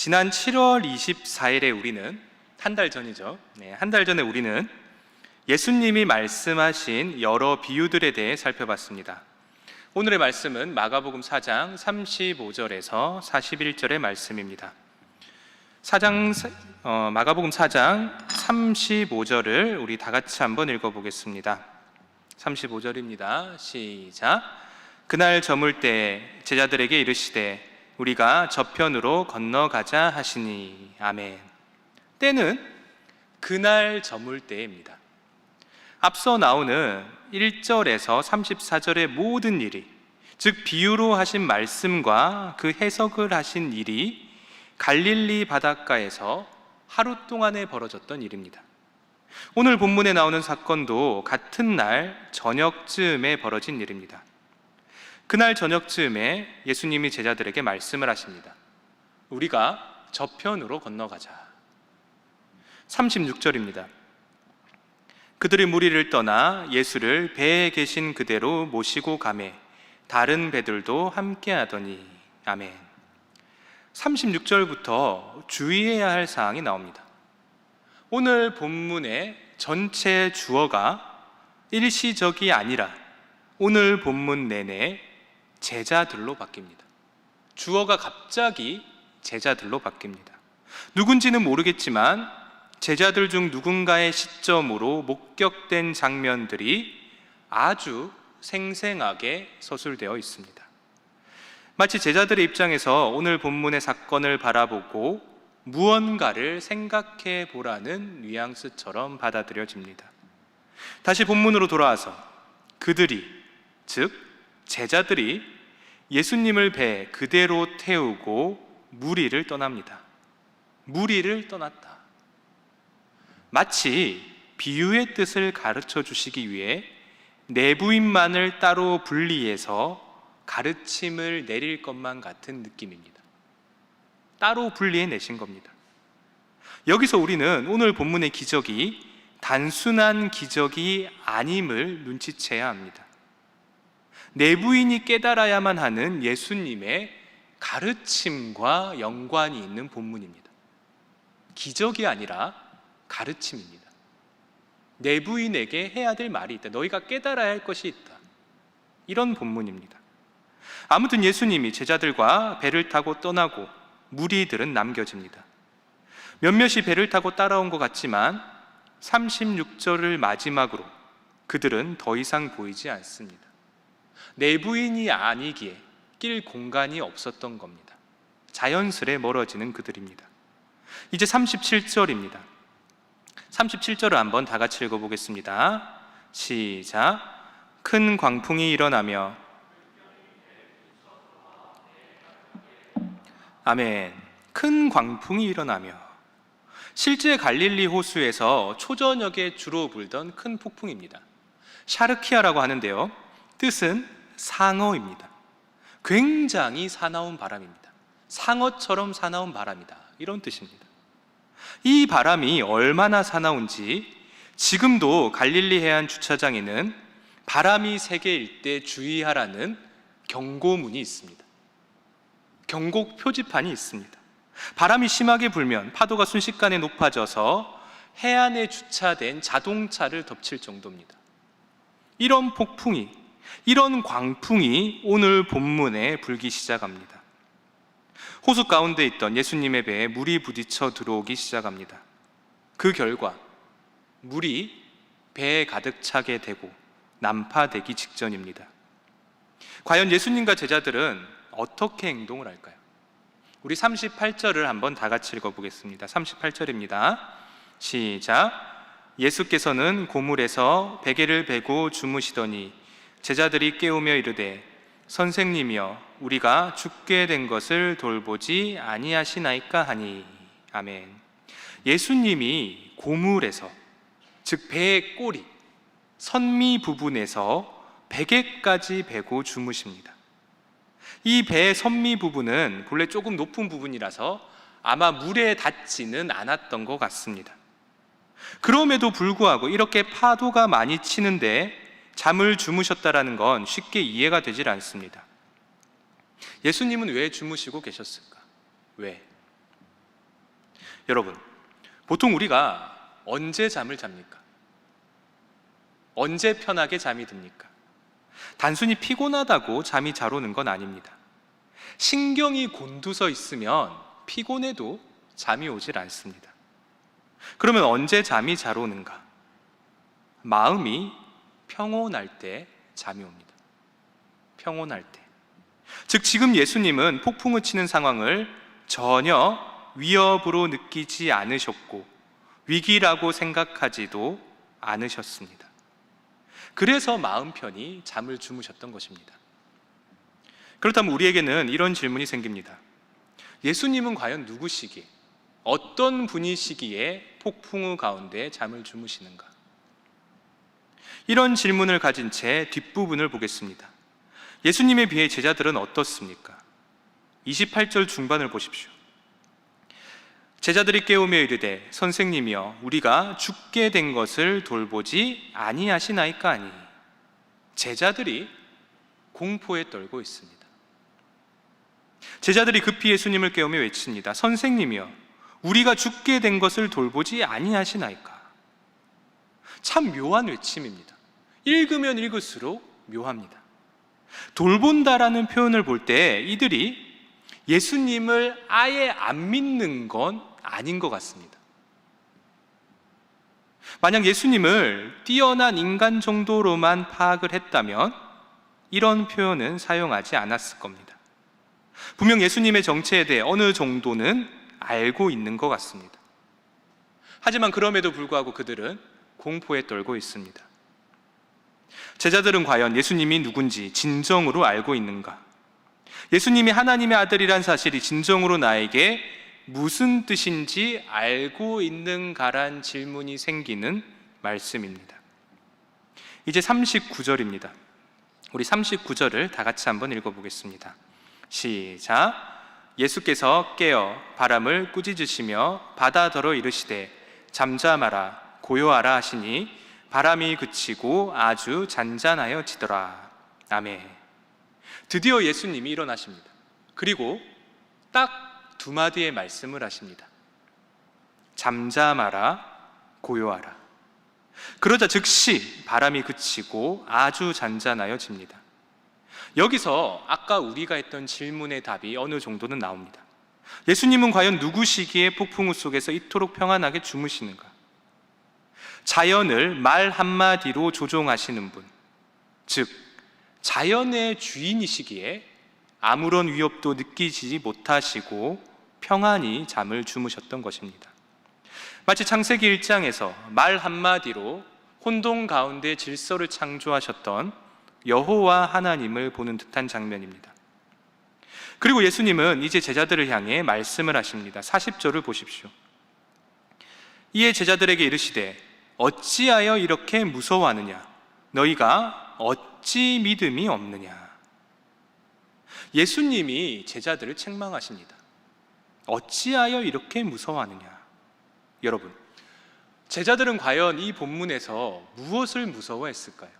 지난 7월 24일에 우리는 한 달 전이죠. 한 달 전에 우리는 예수님이 말씀하신 여러 비유들에 대해 살펴봤습니다. 오늘의 말씀은 마가복음 4장 35절에서 41절의 말씀입니다. 마가복음 4장 35절을 우리 다 같이 한번 읽어보겠습니다. 35절입니다. 시작. 그날 저물 때 제자들에게 이르시되 우리가 저편으로 건너가자 하시니. 아멘. 때는 그날 저물 때입니다. 앞서 나오는 1절에서 34절의 모든 일이, 즉 비유로 하신 말씀과 그 해석을 하신 일이 갈릴리 바닷가에서 하루 동안에 벌어졌던 일입니다. 오늘 본문에 나오는 사건도 같은 날 저녁쯤에 벌어진 일입니다. 그날 저녁쯤에 예수님이 제자들에게 말씀을 하십니다. 우리가 저편으로 건너가자. 36절입니다. 그들이 무리를 떠나 예수를 배에 계신 그대로 모시고 가매 다른 배들도 함께하더니. 아멘. 36절부터 주의해야 할 사항이 나옵니다. 오늘 본문의 전체 주어가 일시적이 아니라 오늘 본문 내내 제자들로 바뀝니다. 주어가 갑자기 제자들로 바뀝니다. 누군지는 모르겠지만 제자들 중 누군가의 시점으로 목격된 장면들이 아주 생생하게 서술되어 있습니다. 마치 제자들의 입장에서 오늘 본문의 사건을 바라보고 무언가를 생각해 보라는 뉘앙스처럼 받아들여집니다. 다시 본문으로 돌아와서 그들이, 즉 제자들이 예수님을 배 그대로 태우고 무리를 떠납니다. 무리를 떠났다. 마치 비유의 뜻을 가르쳐 주시기 위해 내부인만을 따로 분리해서 가르침을 내릴 것만 같은 느낌입니다. 따로 분리해 내신 겁니다. 여기서 우리는 오늘 본문의 기적이 단순한 기적이 아님을 눈치채야 합니다. 내부인이 깨달아야만 하는 예수님의 가르침과 연관이 있는 본문입니다. 기적이 아니라 가르침입니다. 내부인에게 해야 될 말이 있다. 너희가 깨달아야 할 것이 있다. 이런 본문입니다. 아무튼 예수님이 제자들과 배를 타고 떠나고 무리들은 남겨집니다. 몇몇이 배를 타고 따라온 것 같지만 36절을 마지막으로 그들은 더 이상 보이지 않습니다. 내부인이 아니기에 낄 공간이 없었던 겁니다. 자연스레 멀어지는 그들입니다. 이제 37절입니다. 37절을 한번 다 같이 읽어보겠습니다. 시작. 큰 광풍이 일어나며. 아멘. 큰 광풍이 일어나며. 실제 갈릴리 호수에서 초저녁에 주로 불던 큰 폭풍입니다. 샤르키아라고 하는데요, 뜻은 상어입니다. 굉장히 사나운 바람입니다. 상어처럼 사나운 바람이다, 이런 뜻입니다. 이 바람이 얼마나 사나운지 지금도 갈릴리 해안 주차장에는 바람이 세게 일 때 주의하라는 경고문이 있습니다. 경고 표지판이 있습니다. 바람이 심하게 불면 파도가 순식간에 높아져서 해안에 주차된 자동차를 덮칠 정도입니다. 이런 폭풍이, 이런 광풍이 오늘 본문에 불기 시작합니다. 호수 가운데 있던 예수님의 배에 물이 부딪혀 들어오기 시작합니다. 그 결과 물이 배에 가득 차게 되고 난파되기 직전입니다. 과연 예수님과 제자들은 어떻게 행동을 할까요? 우리 38절을 한번 다 같이 읽어보겠습니다. 38절입니다. 시작. 예수께서는 고물에서 베개를 베고 주무시더니 제자들이 깨우며 이르되 선생님이여 우리가 죽게 된 것을 돌보지 아니하시나이까 하니. 아멘. 예수님이 고물에서, 즉 배의 꼬리, 선미 부분에서 베개까지 베고 주무십니다. 이 배의 선미 부분은 본래 조금 높은 부분이라서 아마 물에 닿지는 않았던 것 같습니다. 그럼에도 불구하고 이렇게 파도가 많이 치는데 잠을 주무셨다라는 건 쉽게 이해가 되질 않습니다. 예수님은 왜 주무시고 계셨을까? 왜? 여러분, 보통 우리가 언제 잠을 잡니까? 언제 편하게 잠이 듭니까? 단순히 피곤하다고 잠이 잘 오는 건 아닙니다. 신경이 곤두서 있으면 피곤해도 잠이 오질 않습니다. 그러면 언제 잠이 잘 오는가? 마음이 평온할 때 잠이 옵니다. 평온할 때. 즉 지금 예수님은 폭풍을 치는 상황을 전혀 위협으로 느끼지 않으셨고 위기라고 생각하지도 않으셨습니다. 그래서 마음 편히 잠을 주무셨던 것입니다. 그렇다면 우리에게는 이런 질문이 생깁니다. 예수님은 과연 누구시기에, 어떤 분이시기에 폭풍우 가운데 잠을 주무시는가? 이런 질문을 가진 채 뒷부분을 보겠습니다. 예수님에 비해 제자들은 어떻습니까? 28절 중반을 보십시오. 제자들이 깨우며 이르되 선생님이여 우리가 죽게 된 것을 돌보지 아니하시나이까 하니. 제자들이 공포에 떨고 있습니다. 제자들이 급히 예수님을 깨우며 외칩니다. 선생님이여 우리가 죽게 된 것을 돌보지 아니하시나이까. 참 묘한 외침입니다. 읽으면 읽을수록 묘합니다. 돌본다라는 표현을 볼 때 이들이 예수님을 아예 안 믿는 건 아닌 것 같습니다. 만약 예수님을 뛰어난 인간 정도로만 파악을 했다면 이런 표현은 사용하지 않았을 겁니다. 분명 예수님의 정체에 대해 어느 정도는 알고 있는 것 같습니다. 하지만 그럼에도 불구하고 그들은 공포에 떨고 있습니다. 제자들은 과연 예수님이 누군지 진정으로 알고 있는가? 예수님이 하나님의 아들이란 사실이 진정으로 나에게 무슨 뜻인지 알고 있는가란 질문이 생기는 말씀입니다. 이제 39절입니다. 우리 39절을 다 같이 한번 읽어보겠습니다. 시작. 예수께서 깨어 바람을 꾸짖으시며 바다더러 이르시되 잠잠하라 고요하라 하시니 바람이 그치고 아주 잔잔하여지더라. 아멘. 드디어 예수님이 일어나십니다. 그리고 딱 두 마디의 말씀을 하십니다. 잠잠하라 고요하라. 그러자 즉시 바람이 그치고 아주 잔잔하여집니다. 여기서 아까 우리가 했던 질문의 답이 어느 정도는 나옵니다. 예수님은 과연 누구시기에 폭풍우 속에서 이토록 평안하게 주무시는가? 자연을 말 한마디로 조종하시는 분, 즉 자연의 주인이시기에 아무런 위협도 느끼지 못하시고 평안히 잠을 주무셨던 것입니다. 마치 창세기 1장에서 말 한마디로 혼돈 가운데 질서를 창조하셨던 여호와 하나님을 보는 듯한 장면입니다. 그리고 예수님은 이제 제자들을 향해 말씀을 하십니다. 40절을 보십시오. 이에 제자들에게 이르시되 어찌하여 이렇게 무서워하느냐? 너희가 어찌 믿음이 없느냐? 예수님이 제자들을 책망하십니다. 어찌하여 이렇게 무서워하느냐? 여러분, 제자들은 과연 이 본문에서 무엇을 무서워했을까요?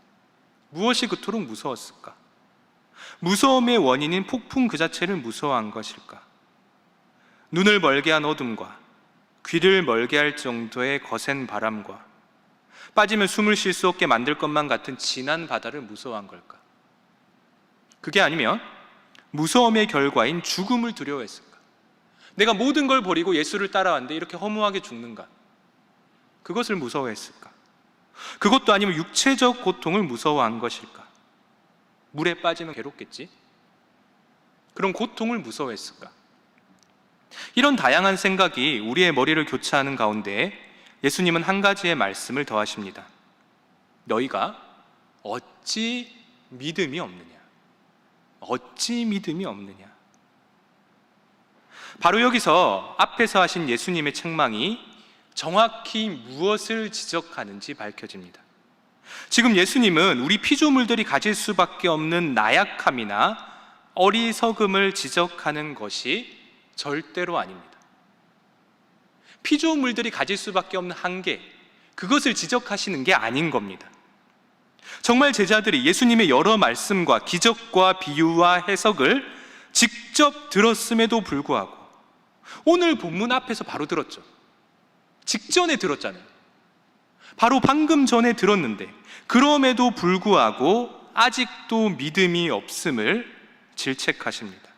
무엇이 그토록 무서웠을까? 무서움의 원인인 폭풍 그 자체를 무서워한 것일까? 눈을 멀게 한 어둠과 귀를 멀게 할 정도의 거센 바람과 빠지면 숨을 쉴 수 없게 만들 것만 같은 진한 바다를 무서워한 걸까? 그게 아니면 무서움의 결과인 죽음을 두려워했을까? 내가 모든 걸 버리고 예수를 따라왔는데 이렇게 허무하게 죽는가? 그것을 무서워했을까? 그것도 아니면 육체적 고통을 무서워한 것일까? 물에 빠지면 괴롭겠지? 그런 고통을 무서워했을까? 이런 다양한 생각이 우리의 머리를 교차하는 가운데 예수님은 한 가지의 말씀을 더하십니다. 너희가 어찌 믿음이 없느냐? 어찌 믿음이 없느냐? 바로 여기서 앞에서 하신 예수님의 책망이 정확히 무엇을 지적하는지 밝혀집니다. 지금 예수님은 우리 피조물들이 가질 수밖에 없는 나약함이나 어리석음을 지적하는 것이 절대로 아닙니다. 피조물들이 가질 수밖에 없는 한계, 그것을 지적하시는 게 아닌 겁니다. 정말 제자들이 예수님의 여러 말씀과 기적과 비유와 해석을 직접 들었음에도 불구하고 오늘 본문 앞에서 바로 들었죠. 직전에 들었잖아요. 바로 방금 전에 들었는데 그럼에도 불구하고 아직도 믿음이 없음을 질책하십니다.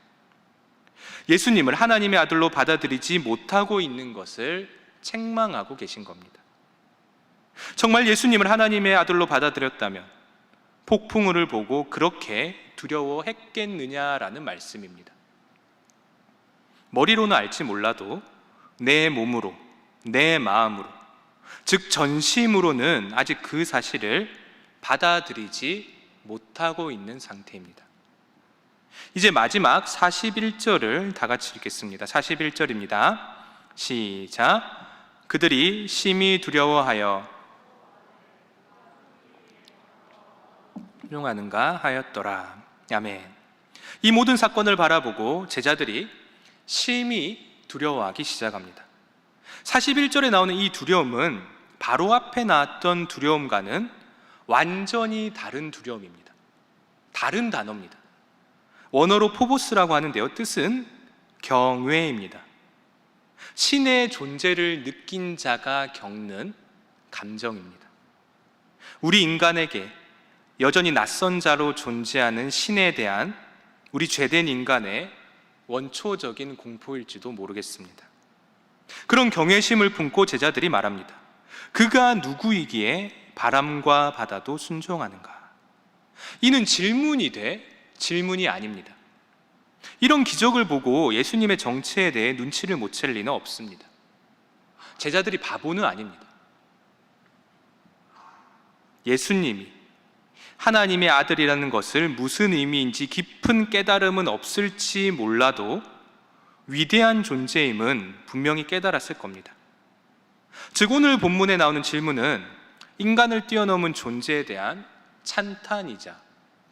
예수님을 하나님의 아들로 받아들이지 못하고 있는 것을 책망하고 계신 겁니다. 정말 예수님을 하나님의 아들로 받아들였다면 폭풍우를 보고 그렇게 두려워했겠느냐라는 말씀입니다. 머리로는 알지 몰라도 내 몸으로, 내 마음으로, 즉 전심으로는 아직 그 사실을 받아들이지 못하고 있는 상태입니다. 이제 마지막 41절을 다 같이 읽겠습니다. 41절입니다. 시작. 그들이 심히 두려워하여 훌륭하는가 하였더라. 아멘. 이 모든 사건을 바라보고 제자들이 심히 두려워하기 시작합니다. 41절에 나오는 이 두려움은 바로 앞에 나왔던 두려움과는 완전히 다른 두려움입니다. 다른 단어입니다. 원어로 포보스라고 하는데요, 뜻은 경외입니다. 신의 존재를 느낀 자가 겪는 감정입니다. 우리 인간에게 여전히 낯선 자로 존재하는 신에 대한 우리 죄된 인간의 원초적인 공포일지도 모르겠습니다. 그런 경외심을 품고 제자들이 말합니다. 그가 누구이기에 바람과 바다도 순종하는가? 이는 질문이 돼 질문이 아닙니다. 이런 기적을 보고 예수님의 정체에 대해 눈치를 못 챌 리는 없습니다. 제자들이 바보는 아닙니다. 예수님이 하나님의 아들이라는 것을 무슨 의미인지 깊은 깨달음은 없을지 몰라도 위대한 존재임은 분명히 깨달았을 겁니다. 즉 오늘 본문에 나오는 질문은 인간을 뛰어넘은 존재에 대한 찬탄이자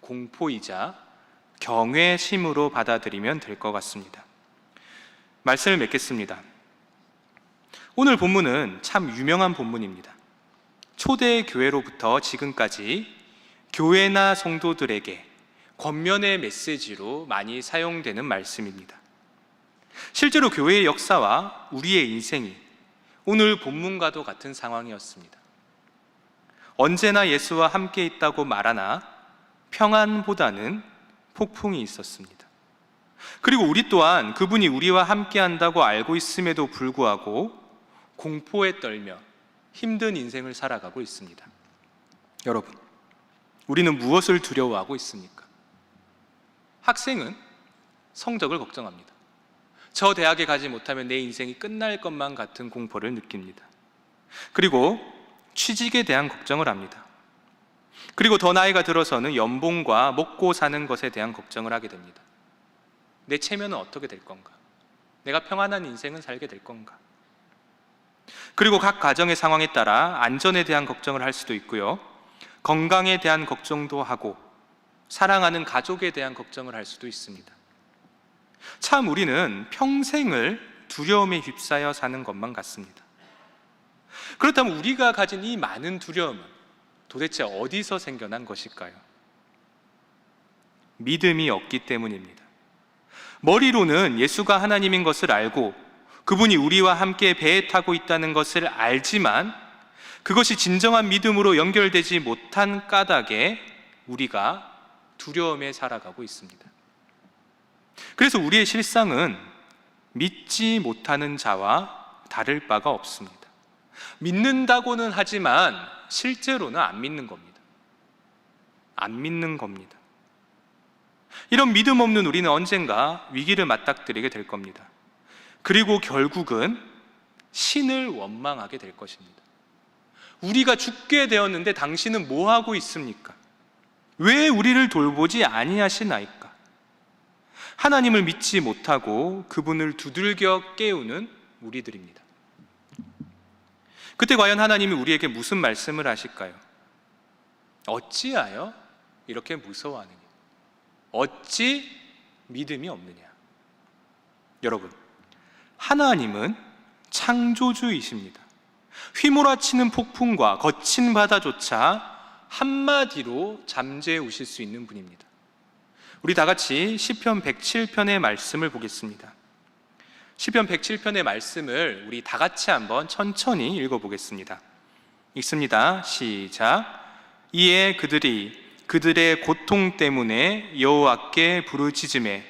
공포이자 경외심으로 받아들이면 될 것 같습니다. 말씀을 맺겠습니다. 오늘 본문은 참 유명한 본문입니다. 초대 교회로부터 지금까지 교회나 성도들에게 권면의 메시지로 많이 사용되는 말씀입니다. 실제로 교회의 역사와 우리의 인생이 오늘 본문과도 같은 상황이었습니다. 언제나 예수와 함께 있다고 말하나 평안보다는 폭풍이 있었습니다. 그리고 우리 또한 그분이 우리와 함께 한다고 알고 있음에도 불구하고 공포에 떨며 힘든 인생을 살아가고 있습니다. 여러분, 우리는 무엇을 두려워하고 있습니까? 학생은 성적을 걱정합니다. 저 대학에 가지 못하면 내 인생이 끝날 것만 같은 공포를 느낍니다. 그리고 취직에 대한 걱정을 합니다. 그리고 더 나이가 들어서는 연봉과 먹고 사는 것에 대한 걱정을 하게 됩니다. 내 체면은 어떻게 될 건가? 내가 평안한 인생은 살게 될 건가? 그리고 각 가정의 상황에 따라 안전에 대한 걱정을 할 수도 있고요, 건강에 대한 걱정도 하고 사랑하는 가족에 대한 걱정을 할 수도 있습니다. 참 우리는 평생을 두려움에 휩싸여 사는 것만 같습니다. 그렇다면 우리가 가진 이 많은 두려움은 도대체 어디서 생겨난 것일까요? 믿음이 없기 때문입니다. 머리로는 예수가 하나님인 것을 알고 그분이 우리와 함께 배에 타고 있다는 것을 알지만 그것이 진정한 믿음으로 연결되지 못한 까닭에 우리가 두려움에 살아가고 있습니다. 그래서 우리의 실상은 믿지 못하는 자와 다를 바가 없습니다. 믿는다고는 하지만 실제로는 안 믿는 겁니다. 안 믿는 겁니다. 이런 믿음 없는 우리는 언젠가 위기를 맞닥뜨리게 될 겁니다. 그리고 결국은 신을 원망하게 될 것입니다. 우리가 죽게 되었는데 당신은 뭐 하고 있습니까? 왜 우리를 돌보지 아니하시나이까? 하나님을 믿지 못하고 그분을 두들겨 깨우는 우리들입니다. 그때 과연 하나님이 우리에게 무슨 말씀을 하실까요? 어찌하여 이렇게 무서워하느냐? 어찌 믿음이 없느냐? 여러분, 하나님은 창조주이십니다. 휘몰아치는 폭풍과 거친 바다조차 한마디로 잠재우실 수 있는 분입니다. 우리 다 같이 시편 107편의 말씀을 보겠습니다. 시편 107편의 말씀을 우리 다 같이 한번 천천히 읽어보겠습니다. 읽습니다. 시작. 이에 그들이 그들의 고통 때문에 여호와께 부르짖으매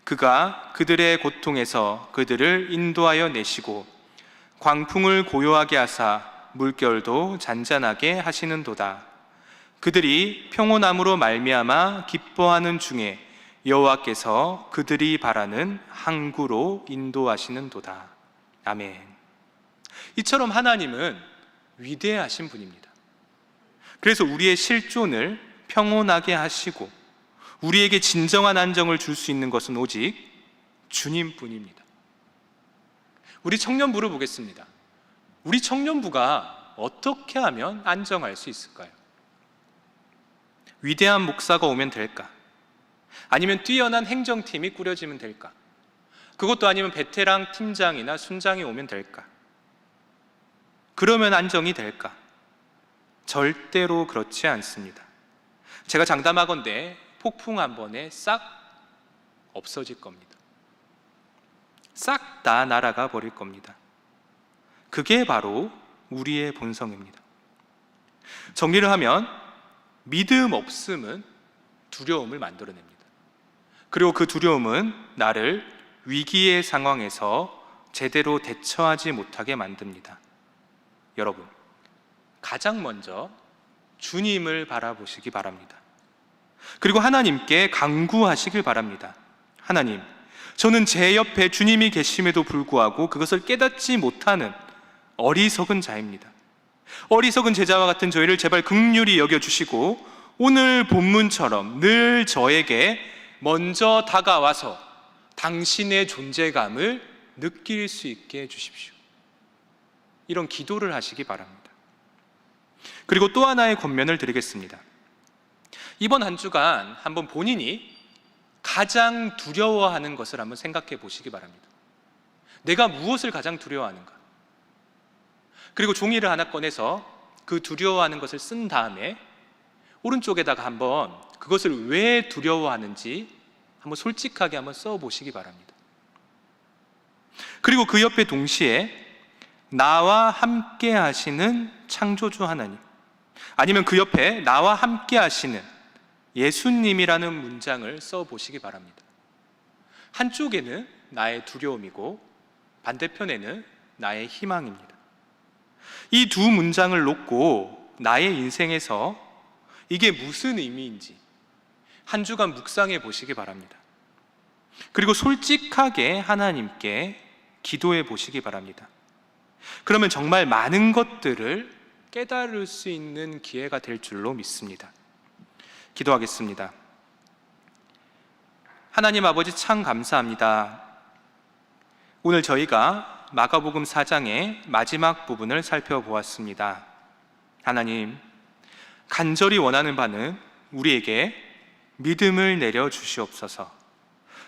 그가 그들의 고통에서 그들을 인도하여 내시고 광풍을 고요하게 하사 물결도 잔잔하게 하시는도다. 그들이 평온함으로 말미암아 기뻐하는 중에 여호와께서 그들이 바라는 항구로 인도하시는도다. 아멘. 이처럼 하나님은 위대하신 분입니다. 그래서 우리의 실존을 평온하게 하시고 우리에게 진정한 안정을 줄 수 있는 것은 오직 주님뿐입니다. 우리 청년부를 보겠습니다. 우리 청년부가 어떻게 하면 안정할 수 있을까요? 위대한 목사가 오면 될까? 아니면 뛰어난 행정팀이 꾸려지면 될까? 그것도 아니면 베테랑 팀장이나 순장이 오면 될까? 그러면 안정이 될까? 절대로 그렇지 않습니다. 제가 장담하건대 폭풍 한 번에 싹 없어질 겁니다. 싹 다 날아가 버릴 겁니다. 그게 바로 우리의 본성입니다. 정리를 하면 믿음 없음은 두려움을 만들어냅니다. 그리고 그 두려움은 나를 위기의 상황에서 제대로 대처하지 못하게 만듭니다. 여러분, 가장 먼저 주님을 바라보시기 바랍니다. 그리고 하나님께 간구하시길 바랍니다. 하나님, 저는 제 옆에 주님이 계심에도 불구하고 그것을 깨닫지 못하는 어리석은 자입니다. 어리석은 제자와 같은 저희를 제발 긍휼히 여겨주시고 오늘 본문처럼 늘 저에게 먼저 다가와서 당신의 존재감을 느낄 수 있게 해주십시오. 이런 기도를 하시기 바랍니다. 그리고 또 하나의 권면을 드리겠습니다. 이번 한 주간 한번 본인이 가장 두려워하는 것을 한번 생각해 보시기 바랍니다. 내가 무엇을 가장 두려워하는가? 그리고 종이를 하나 꺼내서 그 두려워하는 것을 쓴 다음에 오른쪽에다가 한번 그것을 왜 두려워하는지 한번 솔직하게 한번 써 보시기 바랍니다. 그리고 그 옆에 동시에 나와 함께 하시는 창조주 하나님, 아니면 그 옆에 나와 함께 하시는 예수님이라는 문장을 써 보시기 바랍니다. 한쪽에는 나의 두려움이고 반대편에는 나의 희망입니다. 이 두 문장을 놓고 나의 인생에서 이게 무슨 의미인지 한 주간 묵상해 보시기 바랍니다. 그리고 솔직하게 하나님께 기도해 보시기 바랍니다. 그러면 정말 많은 것들을 깨달을 수 있는 기회가 될 줄로 믿습니다. 기도하겠습니다. 하나님 아버지, 참 감사합니다. 오늘 저희가 마가복음 4장의 마지막 부분을 살펴보았습니다. 하나님, 간절히 원하는 바는 우리에게 믿음을 내려 주시옵소서.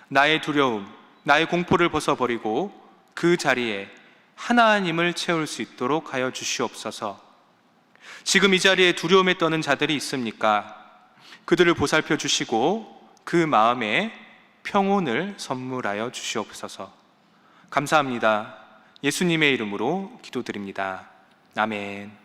나의 두려움, 나의 공포를 벗어버리고 그 자리에 하나님을 채울 수 있도록 하여 주시옵소서. 지금 이 자리에 두려움에 떠는 자들이 있습니까? 그들을 보살펴 주시고 그 마음에 평온을 선물하여 주시옵소서. 감사합니다. 예수님의 이름으로 기도드립니다. 아멘.